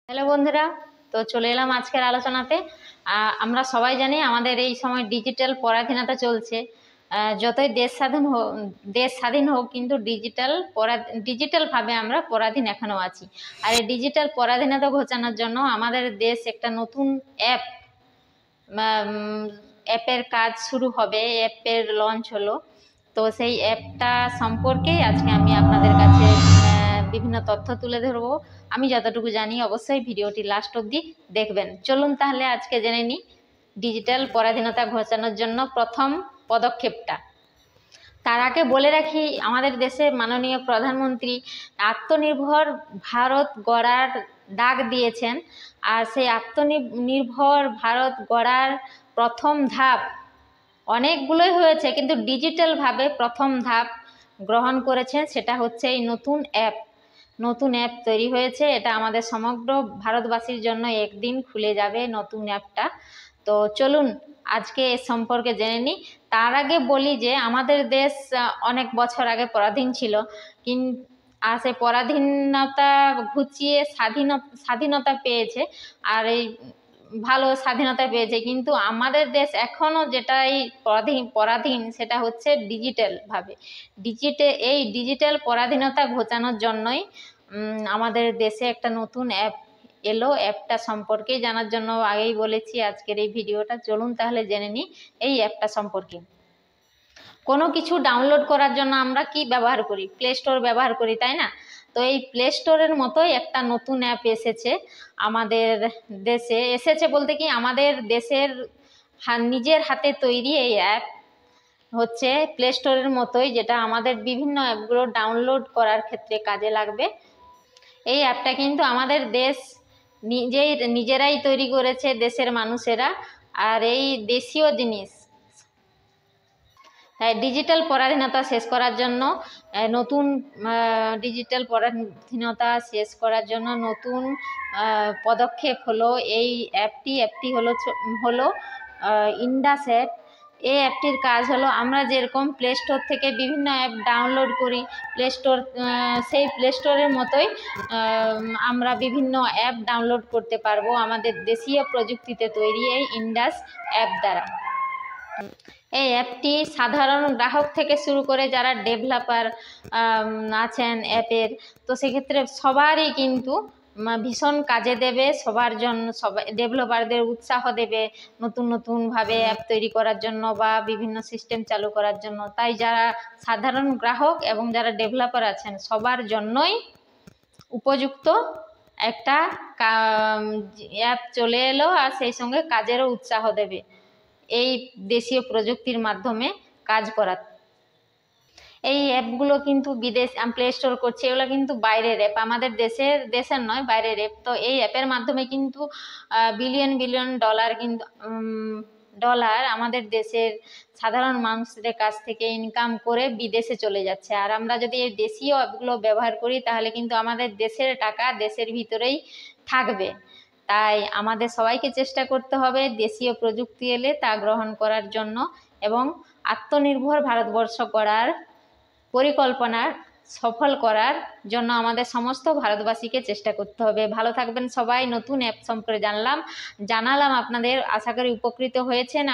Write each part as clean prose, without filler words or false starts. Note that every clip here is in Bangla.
হ্যালো বন্ধুরা, তো চলে এলাম আজকের আলোচনাতে। আমরা সবাই জানি আমাদের এই সময় ডিজিটাল পরাধীনতা চলছে। যতই দেশ স্বাধীন হোক কিন্তু ডিজিটালভাবে আমরা পরাধীন এখনো আছি। আর এই ডিজিটাল পরাধীনতা ঘোচানোর জন্য আমাদের দেশ একটা নতুন অ্যাপের কাজ শুরু হবে, অ্যাপের লঞ্চ হলো। তো সেই অ্যাপটা সম্পর্কেই আজকে আমি আপনাদের কাছে বিভিন্ন তথ্য তুলে ধরবো। আমি যতটুকু জানি অবশ্যই ভিডিওটি লাস্ট অবধি দেখবেন। চলুন তাহলে আজকে জেনে নিই ডিজিটাল পরাধীনতা ঘোচানোর জন্য প্রথম পদক্ষেপটা। তার আগে বলে রাখি, আমাদের দেশে মাননীয় প্রধানমন্ত্রী আত্মনির্ভর ভারত গড়ার ডাক দিয়েছেন। আর সেই আত্মনির্ভর ভারত গড়ার প্রথম ধাপ অনেকগুলোই হয়েছে, কিন্তু ডিজিটালভাবে প্রথম ধাপ গ্রহণ করেছেন, সেটা হচ্ছে এই নতুন অ্যাপ তৈরি হয়েছে। এটা আমাদের সমগ্র ভারতবাসীর জন্য একদিন খুলে যাবে নতুন অ্যাপটা। তো চলুন আজকে এ সম্পর্কে জেনে নিই। তার আগে বলি যে আমাদের দেশ অনেক বছর আগে পরাধীন ছিল, আর সেই পরাধীনতা ঘুচিয়ে স্বাধীনতা পেয়েছে। আর এই ভালো স্বাধীনতা পেয়েছে, কিন্তু আমাদের দেশ এখনো যেটাই পরাধীন সেটা হচ্ছে ডিজিটালভাবে। এই ডিজিটাল পরাধীনতা ঘোচানোর জন্যই আমাদের দেশে একটা নতুন অ্যাপ এলো। অ্যাপটা সম্পর্কে জানার জন্য আগেই বলেছি আজকের এই ভিডিওটা। চলুন তাহলে জেনে নিই এই অ্যাপটা সম্পর্কে। কোনো কিছু ডাউনলোড করার জন্য আমরা কি ব্যবহার করি? প্লে স্টোর ব্যবহার করি, তাই না? তো এই প্লে স্টোরের মতোই একটা নতুন অ্যাপ এসেছে আমাদের দেশে। এসেছে বলতে কি, আমাদের দেশের নিজের হাতে তৈরি এই অ্যাপ হচ্ছে প্লে স্টোরের মতোই, যেটা আমাদের বিভিন্ন অ্যাপগুলো ডাউনলোড করার ক্ষেত্রে কাজে লাগবে। এই অ্যাপটা কিন্তু আমাদের দেশ নিজেরাই তৈরি করেছে, দেশের মানুষেরা। আর এই দেশীয় জিনিস ডিজিটাল পরাধীনতা শেষ করার জন্য নতুন পদক্ষেপ হলো এই অ্যাপটি হলো ইন্ডাস অ্যাপ। এই অ্যাপটির কাজ হলো, আমরা যেরকম প্লে স্টোর থেকে বিভিন্ন অ্যাপ ডাউনলোড করি, সেই প্লে স্টোরের মতোই আমরা বিভিন্ন অ্যাপ ডাউনলোড করতে পারবো আমাদের দেশীয় প্রযুক্তিতে তৈরি এই ইন্ডাস অ্যাপ দ্বারা। এই অ্যাপটি সাধারণ গ্রাহক থেকে শুরু করে যারা ডেভেলপার আছেন অ্যাপের, তো সেক্ষেত্রে সবারই কিন্তু ভীষণ কাজে দেবে। সবার জন্য, সবাই ডেভেলপারদের উৎসাহ দেবে নতুনভাবে অ্যাপ তৈরি করার জন্য বা বিভিন্ন সিস্টেম চালু করার জন্য। তাই যারা সাধারণ গ্রাহক এবং যারা ডেভেলপার আছেন সবার জন্যই উপযুক্ত একটা অ্যাপ চলে এলো, আর সেই সঙ্গে কাজেরও উৎসাহ দেবে এই দেশীয় প্রযুক্তির মাধ্যমে কাজ করার। এই অ্যাপগুলো কিন্তু প্লে স্টোর করছে, এগুলো কিন্তু বাইরের অ্যাপ, আমাদের দেশের নয়, বাইরের অ্যাপ। তো এই অ্যাপের মাধ্যমে কিন্তু বিলিয়ন ডলার আমাদের দেশের সাধারণ মানুষদের কাছ থেকে ইনকাম করে বিদেশে চলে যাচ্ছে। আর আমরা যদি এই দেশীয় অ্যাপগুলো ব্যবহার করি তাহলে কিন্তু আমাদের দেশের টাকা দেশের ভিতরেই থাকবে। তাই আমাদের সবাইকে চেষ্টা করতে হবে দেশীয় প্রযুক্তি এলে তা গ্রহণ করার জন্য এবং আত্মনির্ভর ভারতবর্ষ গড়ার পরিকল্পনা সফল করার জন্য আমাদের সমস্ত ভারতবাসীকে চেষ্টা করতে হবে। ভালো থাকবেন সবাই। নতুন অ্যাপ সম্পর্কে জানালাম আপনাদের, আশা করি উপকৃত হয়েছেন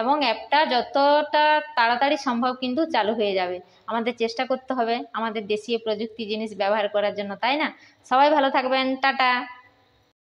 এবং অ্যাপটা যতটা তাড়াতাড়ি সম্ভব কিন্তু চালু হয়ে যাবে। আমাদের চেষ্টা করতে হবে আমাদের দেশীয় প্রযুক্তি জিনিস ব্যবহার করার জন্য, তাই না? সবাই ভালো থাকবেন, টাটা।